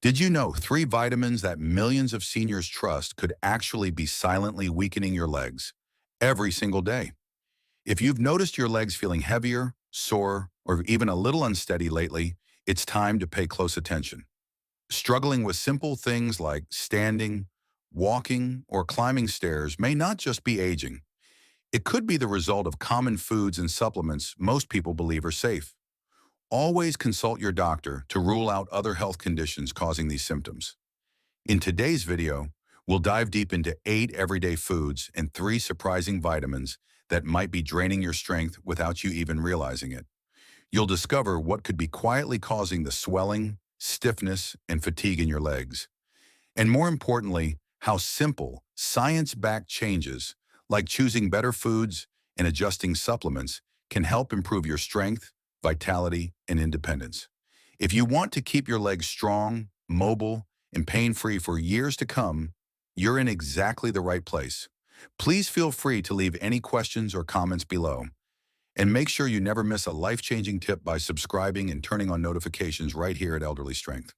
Did you know 3 vitamins that millions of seniors trust could actually be silently weakening your legs every single day? If you've noticed your legs feeling heavier, sore, or even a little unsteady lately, it's time to pay close attention. Struggling with simple things like standing, walking, or climbing stairs may not just be aging. It could be the result of common foods and supplements most people believe are safe. Always consult your doctor to rule out other health conditions causing these symptoms. In today's video, we'll dive deep into 8 everyday foods and 3 surprising vitamins that might be draining your strength without you even realizing it. You'll discover what could be quietly causing the swelling, stiffness, and fatigue in your legs. And more importantly, how simple, science-backed changes, like choosing better foods and adjusting supplements, can help improve your strength, vitality, and independence. If you want to keep your legs strong, mobile, and pain-free for years to come, you're in exactly the right place. Please feel free to leave any questions or comments below. And make sure you never miss a life-changing tip by subscribing and turning on notifications right here at Elderly Strength.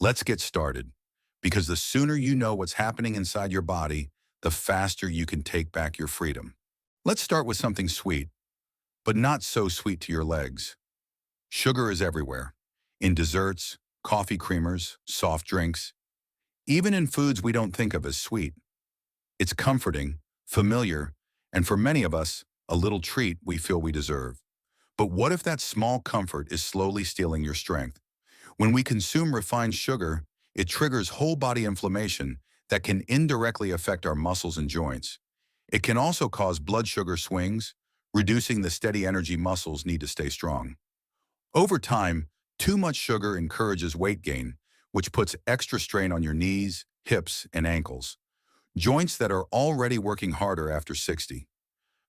Let's get started, because the sooner you know what's happening inside your body, the faster you can take back your freedom. Let's start with something sweet, but not so sweet to your legs. Sugar is everywhere, in desserts, coffee creamers, soft drinks, even in foods we don't think of as sweet. It's comforting, familiar, and for many of us, a little treat we feel we deserve. But what if that small comfort is slowly stealing your strength? When we consume refined sugar, it triggers whole body inflammation that can indirectly affect our muscles and joints. It can also cause blood sugar swings, reducing the steady energy muscles need to stay strong. Over time, too much sugar encourages weight gain, which puts extra strain on your knees, hips, and ankles, joints that are already working harder after 60.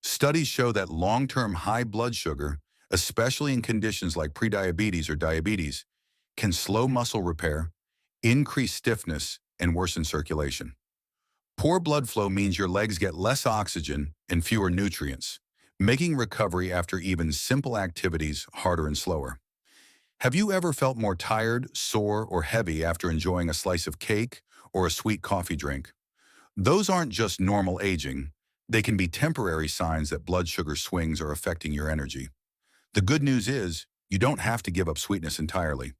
Studies show that long-term high blood sugar, especially in conditions like prediabetes or diabetes, can slow muscle repair, increase stiffness, and worsen circulation. Poor blood flow means your legs get less oxygen and fewer nutrients, making recovery after even simple activities harder and slower. Have you ever felt more tired, sore, or heavy after enjoying a slice of cake or a sweet coffee drink? Those aren't just normal aging. They can be temporary signs that blood sugar swings are affecting your energy. The good news is, you don't have to give up sweetness entirely.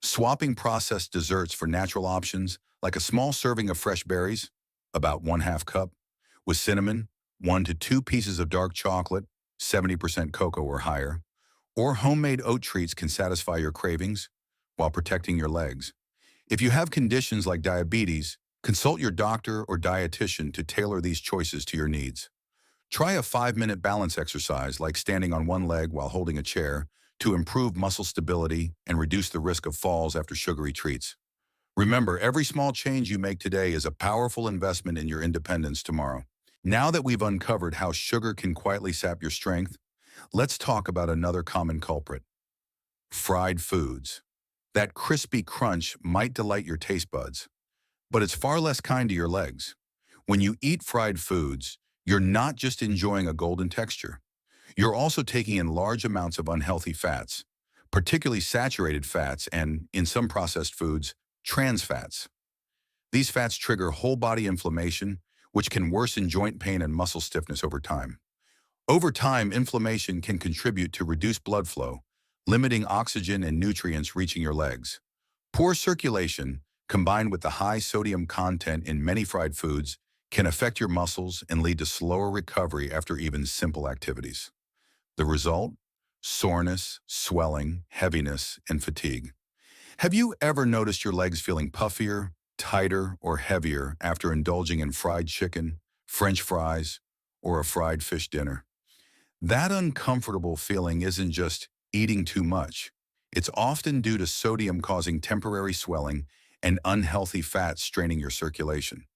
Swapping processed desserts for natural options, like a small serving of fresh berries, about 1/2 cup, with cinnamon, 1 to 2 pieces of dark chocolate, 70% cocoa or higher, or homemade oat treats can satisfy your cravings while protecting your legs. If you have conditions like diabetes, consult your doctor or dietitian to tailor these choices to your needs. Try a 5-minute balance exercise like standing on one leg while holding a chair to improve muscle stability and reduce the risk of falls after sugary treats. Remember, every small change you make today is a powerful investment in your independence tomorrow. Now that we've uncovered how sugar can quietly sap your strength, let's talk about another common culprit: fried foods. That crispy crunch might delight your taste buds, but it's far less kind to your legs. When you eat fried foods, you're not just enjoying a golden texture. You're also taking in large amounts of unhealthy fats, particularly saturated fats and, in some processed foods, trans fats. These fats trigger whole body inflammation, which can worsen joint pain and muscle stiffness over time. Over time, inflammation can contribute to reduced blood flow, limiting oxygen and nutrients reaching your legs. Poor circulation, combined with the high sodium content in many fried foods, can affect your muscles and lead to slower recovery after even simple activities. The result? Soreness, swelling, heaviness, and fatigue. Have you ever noticed your legs feeling puffier, tighter, or heavier after indulging in fried chicken, French fries, or a fried fish dinner? That uncomfortable feeling isn't just eating too much. It's often due to sodium causing temporary swelling and unhealthy fats straining your circulation.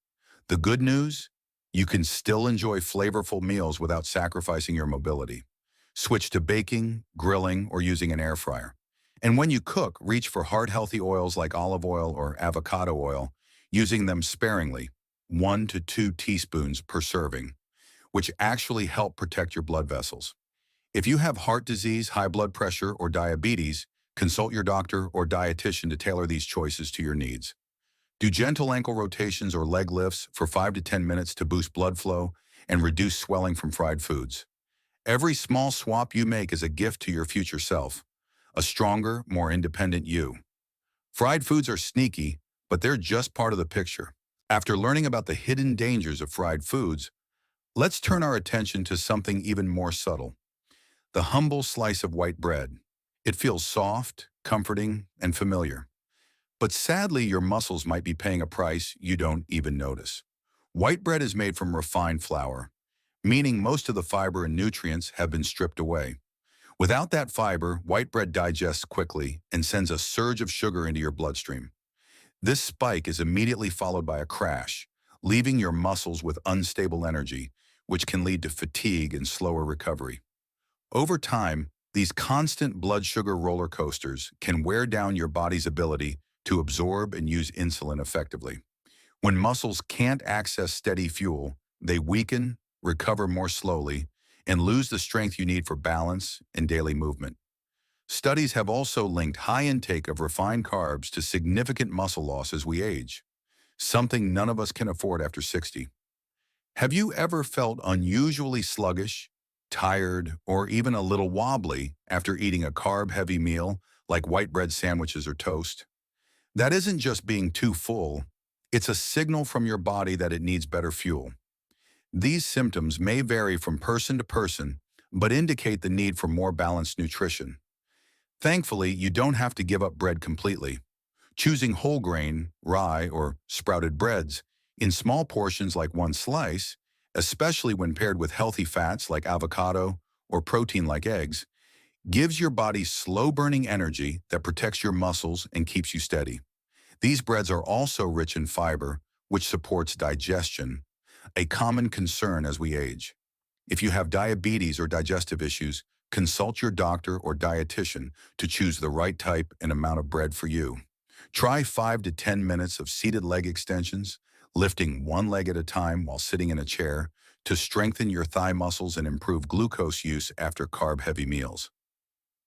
The good news? You can still enjoy flavorful meals without sacrificing your mobility. Switch to baking, grilling, or using an air fryer. And when you cook, reach for heart-healthy oils like olive oil or avocado oil, using them sparingly, 1 to 2 teaspoons per serving, which actually help protect your blood vessels. If you have heart disease, high blood pressure, or diabetes, Consult your doctor or dietitian to tailor these choices to your needs. Do gentle ankle rotations or leg lifts for 5 to 10 minutes to boost blood flow and reduce swelling from fried foods. Every small swap you make is a gift to your future self, a stronger, more independent you. Fried foods are sneaky, but they're just part of the picture. After learning about the hidden dangers of fried foods, let's turn our attention to something even more subtle, the humble slice of white bread. It feels soft, comforting, and familiar. But sadly, your muscles might be paying a price you don't even notice. White bread is made from refined flour, meaning most of the fiber and nutrients have been stripped away. Without that fiber, white bread digests quickly and sends a surge of sugar into your bloodstream. This spike is immediately followed by a crash, leaving your muscles with unstable energy, which can lead to fatigue and slower recovery. Over time, these constant blood sugar roller coasters can wear down your body's ability to absorb and use insulin effectively. When muscles can't access steady fuel, they weaken, recover more slowly, and lose the strength you need for balance and daily movement. Studies have also linked high intake of refined carbs to significant muscle loss as we age, something none of us can afford after 60. Have you ever felt unusually sluggish, tired, or even a little wobbly after eating a carb-heavy meal like white bread sandwiches or toast? That isn't just being too full, it's a signal from your body that it needs better fuel. These symptoms may vary from person to person, but indicate the need for more balanced nutrition. Thankfully, you don't have to give up bread completely. Choosing whole grain, rye, or sprouted breads in small portions like one slice, especially when paired with healthy fats like avocado or protein like eggs, gives your body slow-burning energy that protects your muscles and keeps you steady. These breads are also rich in fiber, which supports digestion, a common concern as we age. If you have diabetes or digestive issues, consult your doctor or dietitian to choose the right type and amount of bread for you. Try 5 to 10 minutes of seated leg extensions, lifting one leg at a time while sitting in a chair, to strengthen your thigh muscles and improve glucose use after carb-heavy meals.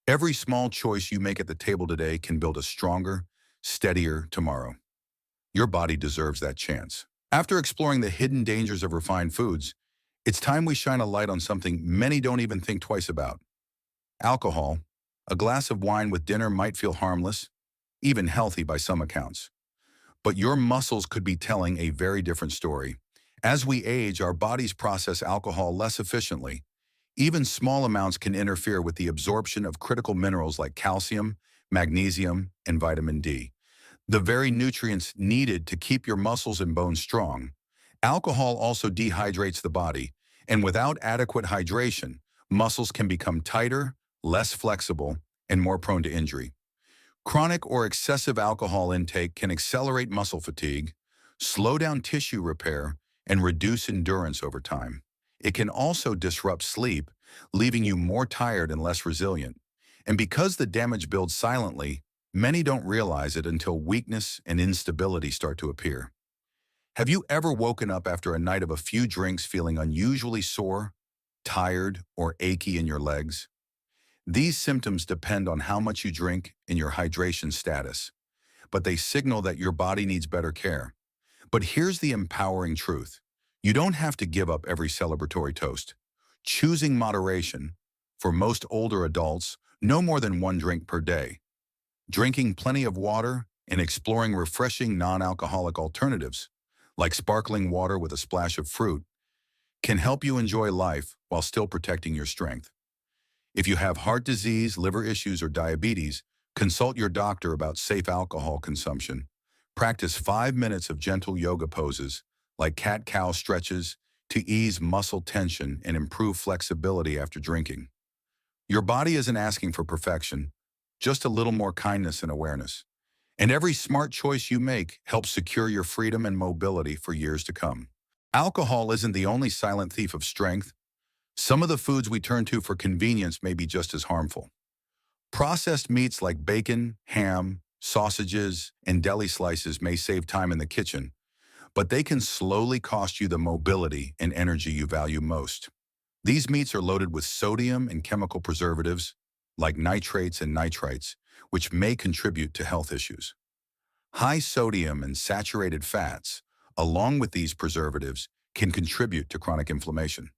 Every small choice you make at the table today can build a stronger, steadier tomorrow. Your body deserves that chance. After exploring the hidden dangers of refined foods, it's time we shine a light on something many don't even think twice about. Alcohol. A glass of wine with dinner might feel harmless, even healthy by some accounts. But your muscles could be telling a very different story. As we age, our bodies process alcohol less efficiently. Even small amounts can interfere with the absorption of critical minerals like calcium, magnesium, and vitamin D, the very nutrients needed to keep your muscles and bones strong. Alcohol also dehydrates the body, and without adequate hydration, muscles can become tighter, less flexible, and more prone to injury. Chronic or excessive alcohol intake can accelerate muscle fatigue, slow down tissue repair, and reduce endurance over time. It can also disrupt sleep, leaving you more tired and less resilient. And because the damage builds silently, many don't realize it until weakness and instability start to appear. Have you ever woken up after a night of a few drinks feeling unusually sore, tired, or achy in your legs? These symptoms depend on how much you drink and your hydration status, but they signal that your body needs better care. But here's the empowering truth. You don't have to give up every celebratory toast. Choosing moderation, for most older adults, no more than one drink per day. Drinking plenty of water and exploring refreshing non-alcoholic alternatives, like sparkling water with a splash of fruit, can help you enjoy life while still protecting your strength. If you have heart disease, liver issues, or diabetes, consult your doctor about safe alcohol consumption. Practice 5 minutes of gentle yoga poses, like cat-cow stretches, to ease muscle tension and improve flexibility after drinking. Your body isn't asking for perfection, just a little more kindness and awareness. And every smart choice you make helps secure your freedom and mobility for years to come. Alcohol isn't the only silent thief of strength. Some of the foods we turn to for convenience may be just as harmful. Processed meats like bacon, ham, sausages, and deli slices may save time in the kitchen, but they can slowly cost you the mobility and energy you value most. These meats are loaded with sodium and chemical preservatives, like nitrates and nitrites, which may contribute to health issues. High sodium and saturated fats, along with these preservatives, can contribute to chronic inflammation.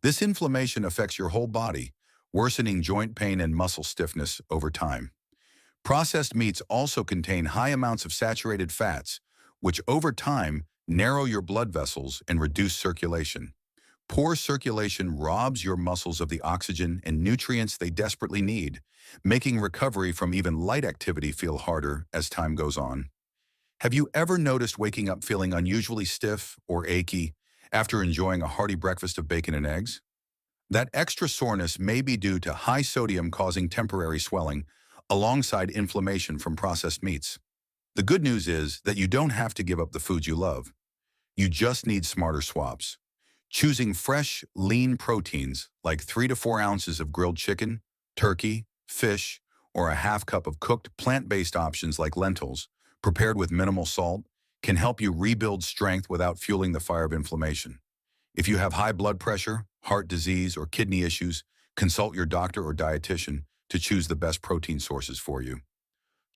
This inflammation affects your whole body, worsening joint pain and muscle stiffness over time. Processed meats also contain high amounts of saturated fats, which over time narrow your blood vessels and reduce circulation. Poor circulation robs your muscles of the oxygen and nutrients they desperately need, making recovery from even light activity feel harder as time goes on. Have you ever noticed waking up feeling unusually stiff or achy after enjoying a hearty breakfast of bacon and eggs? That extra soreness may be due to high sodium causing temporary swelling alongside inflammation from processed meats. The good news is that you don't have to give up the foods you love. You just need smarter swaps. Choosing fresh, lean proteins like 3 to 4 ounces of grilled chicken, turkey, fish, or a half cup of cooked plant-based options like lentils, prepared with minimal salt, can help you rebuild strength without fueling the fire of inflammation. If you have high blood pressure, heart disease, or kidney issues, consult your doctor or dietitian to choose the best protein sources for you.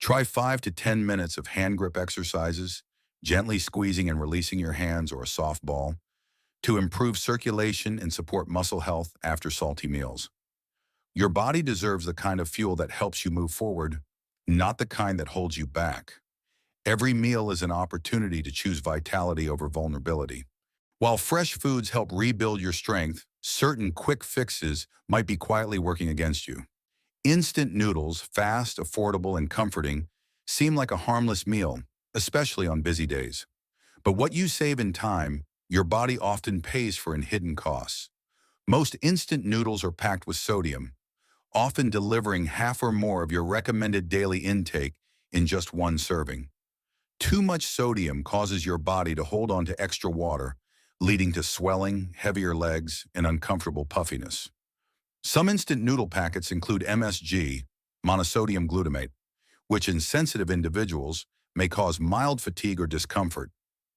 Try 5 to 10 minutes of hand grip exercises, gently squeezing and releasing your hands or a soft ball, to improve circulation and support muscle health after salty meals. Your body deserves the kind of fuel that helps you move forward, not the kind that holds you back. Every meal is an opportunity to choose vitality over vulnerability. While fresh foods help rebuild your strength, certain quick fixes might be quietly working against you. Instant noodles, fast, affordable, and comforting, seem like a harmless meal, especially on busy days. But what you save in time, your body often pays for in hidden costs. Most instant noodles are packed with sodium, often delivering half or more of your recommended daily intake in just one serving. Too much sodium causes your body to hold on to extra water, leading to swelling, heavier legs, and uncomfortable puffiness. Some instant noodle packets include MSG, monosodium glutamate, which in sensitive individuals may cause mild fatigue or discomfort,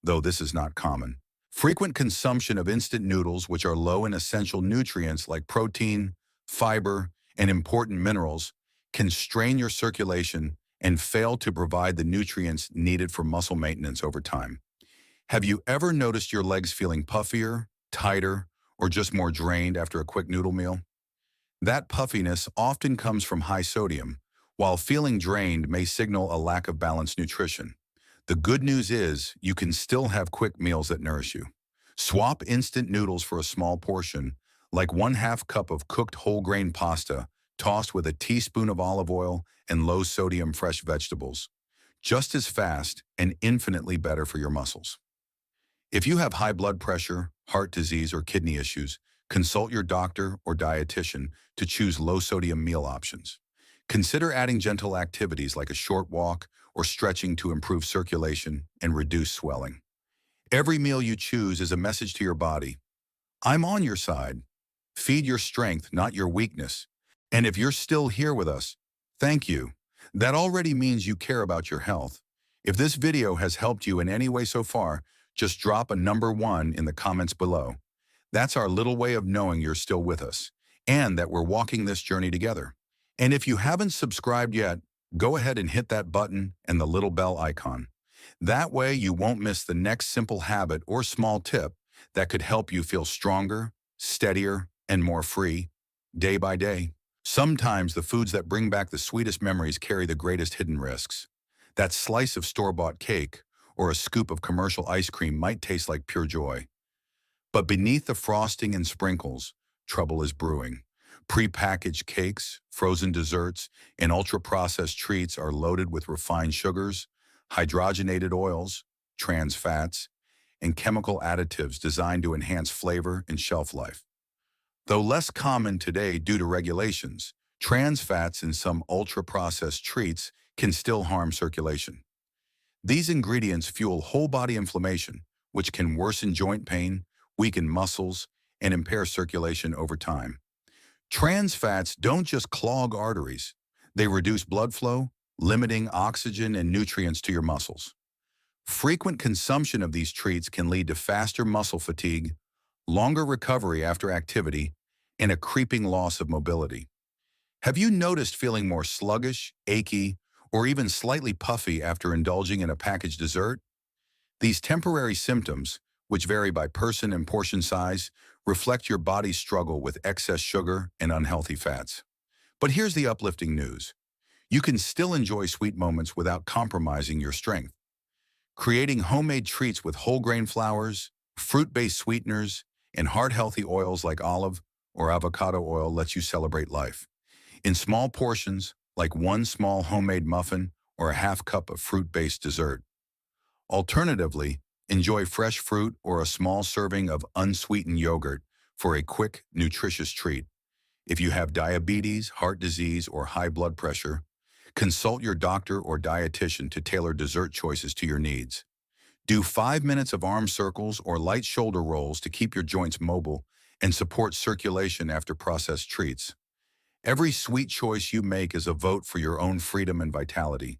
though this is not common. Frequent consumption of instant noodles, which are low in essential nutrients like protein, fiber, and important minerals, can strain your circulation and fail to provide the nutrients needed for muscle maintenance over time. Have you ever noticed your legs feeling puffier, tighter, or just more drained after a quick noodle meal? That puffiness often comes from high sodium, while feeling drained may signal a lack of balanced nutrition. The good news is you can still have quick meals that nourish you. Swap instant noodles for a small portion, like 1/2 cup of cooked whole grain pasta, tossed with a teaspoon of olive oil and low sodium fresh vegetables. Just as fast and infinitely better for your muscles. If you have high blood pressure, heart disease, or kidney issues, consult your doctor or dietitian to choose low-sodium meal options. Consider adding gentle activities like a short walk or stretching to improve circulation and reduce swelling. Every meal you choose is a message to your body. I'm on your side. Feed your strength, not your weakness. And if you're still here with us, thank you. That already means you care about your health. If this video has helped you in any way so far, just drop a number 1 in the comments below. That's our little way of knowing you're still with us and that we're walking this journey together. And if you haven't subscribed yet, go ahead and hit that button and the little bell icon. That way you won't miss the next simple habit or small tip that could help you feel stronger, steadier, and more free day by day. Sometimes the foods that bring back the sweetest memories carry the greatest hidden risks. That slice of store-bought cake or a scoop of commercial ice cream might taste like pure joy. But beneath the frosting and sprinkles, trouble is brewing. Prepackaged cakes, frozen desserts, and ultra-processed treats are loaded with refined sugars, hydrogenated oils, trans fats, and chemical additives designed to enhance flavor and shelf life. Though less common today due to regulations, trans fats in some ultra-processed treats can still harm circulation. These ingredients fuel whole-body inflammation, which can worsen joint pain, weaken muscles, and impair circulation over time. Trans fats don't just clog arteries. They reduce blood flow, limiting oxygen and nutrients to your muscles. Frequent consumption of these treats can lead to faster muscle fatigue, longer recovery after activity, and a creeping loss of mobility. Have you noticed feeling more sluggish, achy, or even slightly puffy after indulging in a packaged dessert? These temporary symptoms, which vary by person and portion size, reflect your body's struggle with excess sugar and unhealthy fats. But here's the uplifting news. You can still enjoy sweet moments without compromising your strength. Creating homemade treats with whole grain flours, fruit-based sweeteners, and heart-healthy oils like olive or avocado oil lets you celebrate life. In small portions, like one small homemade muffin or a half cup of fruit-based dessert. Alternatively, enjoy fresh fruit or a small serving of unsweetened yogurt for a quick, nutritious treat. If you have diabetes, heart disease, or high blood pressure, consult your doctor or dietitian to tailor dessert choices to your needs. Do 5 minutes of arm circles or light shoulder rolls to keep your joints mobile and support circulation after processed treats. Every sweet choice you make is a vote for your own freedom and vitality.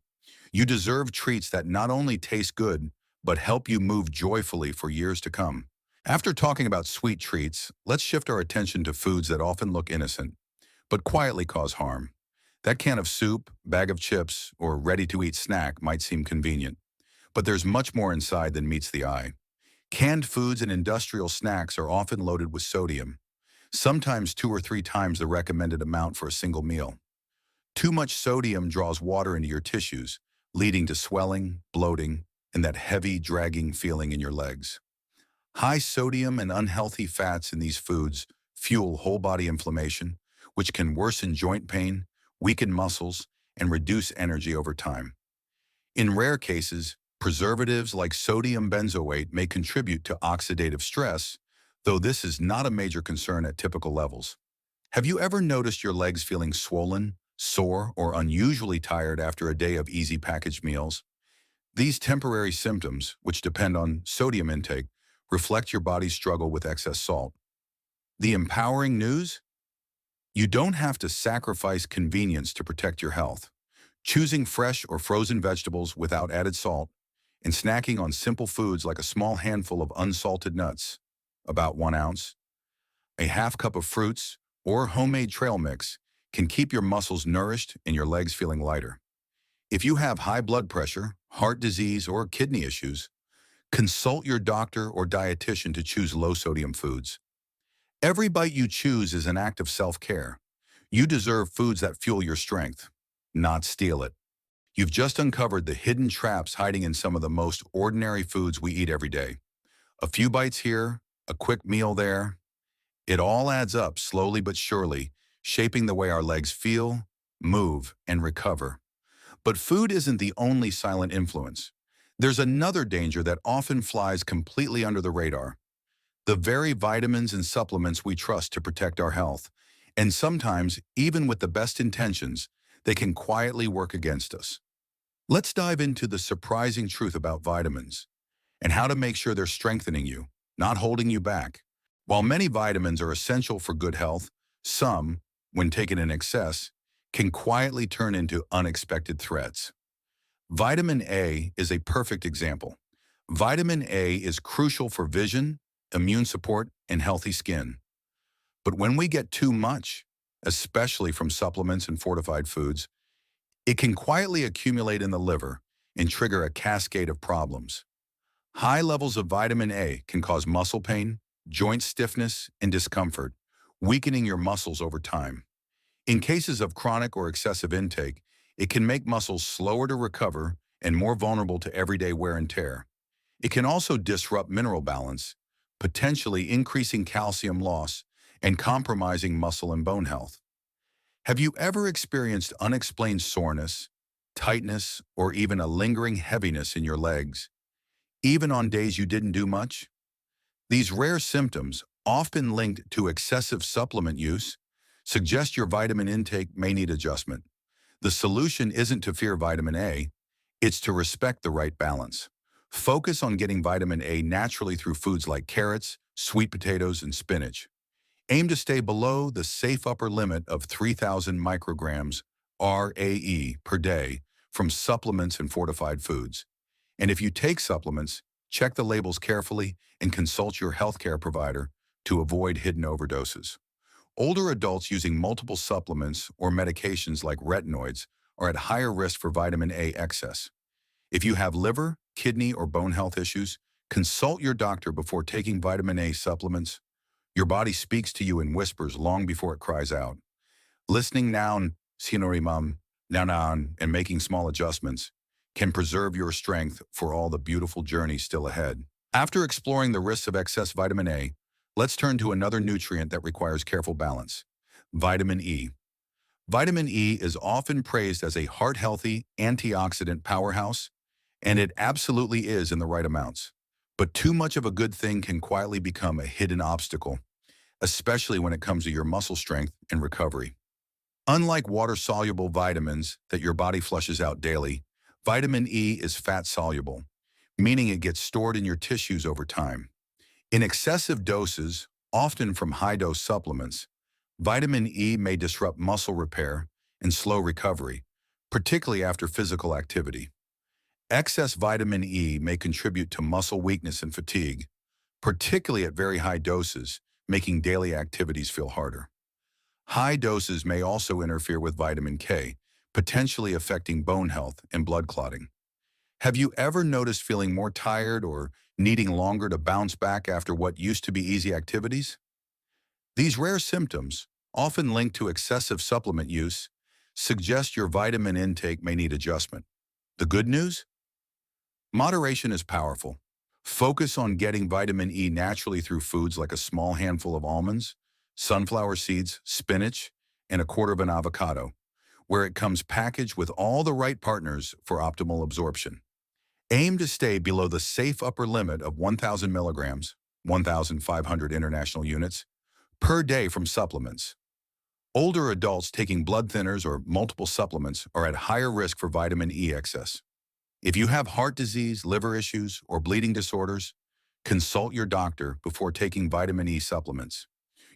You deserve treats that not only taste good, but help you move joyfully for years to come. After talking about sweet treats, let's shift our attention to foods that often look innocent, but quietly cause harm. That can of soup, bag of chips, or ready-to-eat snack might seem convenient, but there's much more inside than meets the eye. Canned foods and industrial snacks are often loaded with sodium, sometimes 2 or 3 times the recommended amount for a single meal. Too much sodium draws water into your tissues, leading to swelling, bloating, and that heavy, dragging feeling in your legs. High sodium and unhealthy fats in these foods fuel whole body inflammation, which can worsen joint pain, weaken muscles, and reduce energy over time. In rare cases, preservatives like sodium benzoate may contribute to oxidative stress, though this is not a major concern at typical levels. Have you ever noticed your legs feeling swollen, sore, or unusually tired after a day of easy packaged meals? These temporary symptoms, which depend on sodium intake, reflect your body's struggle with excess salt. The empowering news? You don't have to sacrifice convenience to protect your health. Choosing fresh or frozen vegetables without added salt, and snacking on simple foods like a small handful of unsalted nuts, about 1 ounce, a half cup of fruits, or homemade trail mix can keep your muscles nourished and your legs feeling lighter. If you have high blood pressure, heart disease, or kidney issues, consult your doctor or dietitian to choose low-sodium foods. Every bite you choose is an act of self-care. You deserve foods that fuel your strength, not steal it. You've just uncovered the hidden traps hiding in some of the most ordinary foods we eat every day. A few bites here, a quick meal there. It all adds up slowly but surely, shaping the way our legs feel, move, and recover. But food isn't the only silent influence. There's another danger that often flies completely under the radar. The very vitamins and supplements we trust to protect our health. And sometimes, even with the best intentions, they can quietly work against us. Let's dive into the surprising truth about vitamins and how to make sure they're strengthening you, not holding you back. While many vitamins are essential for good health, some, when taken in excess, can quietly turn into unexpected threats. Vitamin A is a perfect example. Vitamin A is crucial for vision, immune support, and healthy skin. But when we get too much, especially from supplements and fortified foods, it can quietly accumulate in the liver and trigger a cascade of problems. High levels of vitamin A can cause muscle pain, joint stiffness, and discomfort, weakening your muscles over time. In cases of chronic or excessive intake, it can make muscles slower to recover and more vulnerable to everyday wear and tear. It can also disrupt mineral balance, potentially increasing calcium loss and compromising muscle and bone health. Have you ever experienced unexplained soreness, tightness, or even a lingering heaviness in your legs, even on days you didn't do much? These rare symptoms, often linked to excessive supplement use, suggest your vitamin intake may need adjustment. The solution isn't to fear vitamin A, it's to respect the right balance. Focus on getting vitamin A naturally through foods like carrots, sweet potatoes, and spinach. Aim to stay below the safe upper limit of 3,000 micrograms RAE per day from supplements and fortified foods. And if you take supplements, check the labels carefully and consult your healthcare provider to avoid hidden overdoses. Older adults using multiple supplements or medications like retinoids are at higher risk for vitamin A excess. If you have liver, kidney, or bone health issues, consult your doctor before taking vitamin A supplements. Your body speaks to you in whispers long before it cries out. Listening now, sinorimam, now, and making small adjustments can preserve your strength for all the beautiful journey still ahead. After exploring the risks of excess vitamin A, let's turn to another nutrient that requires careful balance: vitamin E. Vitamin E is often praised as a heart-healthy antioxidant powerhouse, and it absolutely is in the right amounts. But too much of a good thing can quietly become a hidden obstacle, especially when it comes to your muscle strength and recovery. Unlike water-soluble vitamins that your body flushes out daily, vitamin E is fat-soluble, meaning it gets stored in your tissues over time. In excessive doses, often from high-dose supplements, vitamin E may disrupt muscle repair and slow recovery, particularly after physical activity. Excess vitamin E may contribute to muscle weakness and fatigue, particularly at very high doses, making daily activities feel harder. High doses may also interfere with vitamin K, potentially affecting bone health and blood clotting. Have you ever noticed feeling more tired or needing longer to bounce back after what used to be easy activities? These rare symptoms, often linked to excessive supplement use, suggest your vitamin intake may need adjustment. The good news? Moderation is powerful. Focus on getting vitamin E naturally through foods like a small handful of almonds, sunflower seeds, spinach, and a quarter of an avocado, where it comes packaged with all the right partners for optimal absorption. Aim to stay below the safe upper limit of 1,000 milligrams, 1,500 international units, per day from supplements. Older adults taking blood thinners or multiple supplements are at higher risk for vitamin E excess. If you have heart disease, liver issues, or bleeding disorders, consult your doctor before taking vitamin E supplements.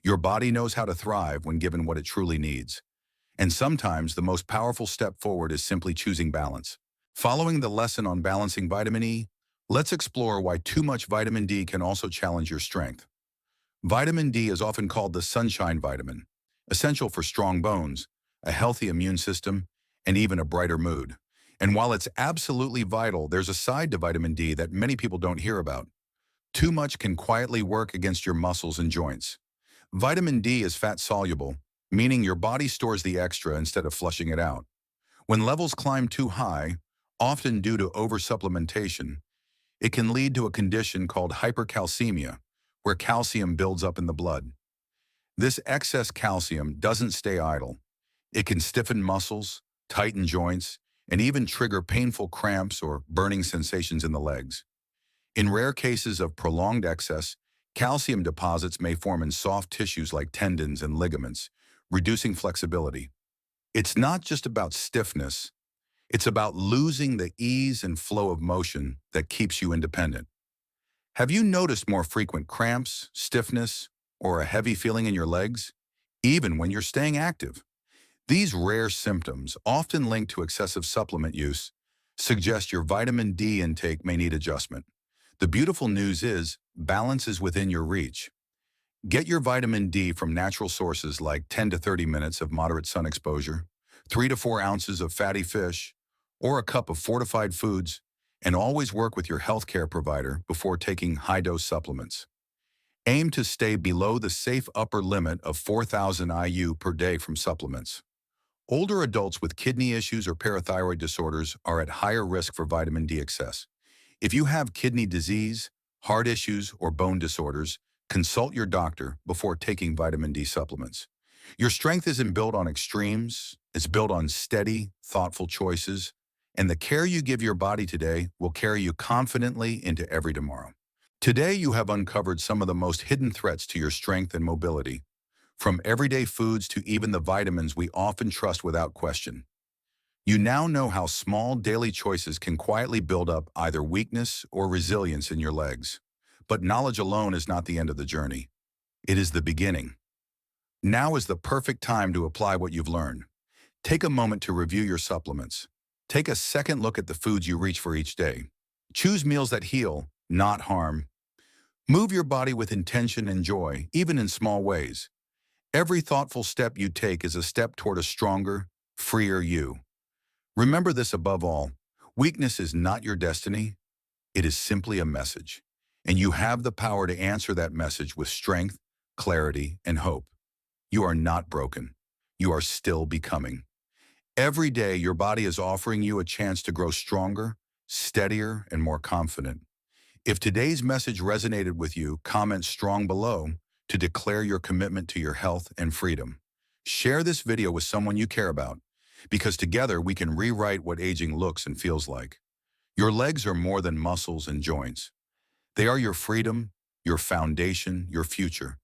Your body knows how to thrive when given what it truly needs. And sometimes the most powerful step forward is simply choosing balance. Following the lesson on balancing vitamin E, let's explore why too much vitamin D can also challenge your strength. Vitamin D is often called the sunshine vitamin, essential for strong bones, a healthy immune system, and even a brighter mood. And while it's absolutely vital, there's a side to vitamin D that many people don't hear about. Too much can quietly work against your muscles and joints. Vitamin D is fat-soluble, meaning your body stores the extra instead of flushing it out. When levels climb too high, often due to oversupplementation, it can lead to a condition called hypercalcemia, where calcium builds up in the blood. This excess calcium doesn't stay idle. It can stiffen muscles, tighten joints, and even trigger painful cramps or burning sensations in the legs. In rare cases of prolonged excess, calcium deposits may form in soft tissues like tendons and ligaments, reducing flexibility. It's not just about stiffness, it's about losing the ease and flow of motion that keeps you independent. Have you noticed more frequent cramps, stiffness, or a heavy feeling in your legs, even when you're staying active? These rare symptoms, often linked to excessive supplement use, suggest your vitamin D intake may need adjustment. The beautiful news is, balance is within your reach. Get your vitamin D from natural sources like 10 to 30 minutes of moderate sun exposure, 3 to 4 ounces of fatty fish, or a cup of fortified foods, and always work with your healthcare provider before taking high-dose supplements. Aim to stay below the safe upper limit of 4,000 IU per day from supplements. Older adults with kidney issues or parathyroid disorders are at higher risk for vitamin D excess. If you have kidney disease, heart issues, or bone disorders, consult your doctor before taking vitamin D supplements. Your strength isn't built on extremes, it's built on steady, thoughtful choices, and the care you give your body today will carry you confidently into every tomorrow. Today, you have uncovered some of the most hidden threats to your strength and mobility, from everyday foods to even the vitamins we often trust without question. You now know how small daily choices can quietly build up either weakness or resilience in your legs. But knowledge alone is not the end of the journey. It is the beginning. Now is the perfect time to apply what you've learned. Take a moment to review your supplements. Take a second look at the foods you reach for each day. Choose meals that heal, not harm. Move your body with intention and joy, even in small ways. Every thoughtful step you take is a step toward a stronger, freer you. Remember this above all. Weakness is not your destiny. It is simply a message. And you have the power to answer that message with strength, clarity, and hope. You are not broken. You are still becoming. Every day, your body is offering you a chance to grow stronger, steadier, and more confident. If today's message resonated with you, comment strong below to declare your commitment to your health and freedom. Share this video with someone you care about, because together we can rewrite what aging looks and feels like. Your legs are more than muscles and joints. They are your freedom, your foundation, your future.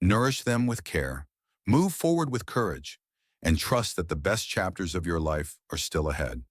Nourish them with care, move forward with courage, and trust that the best chapters of your life are still ahead.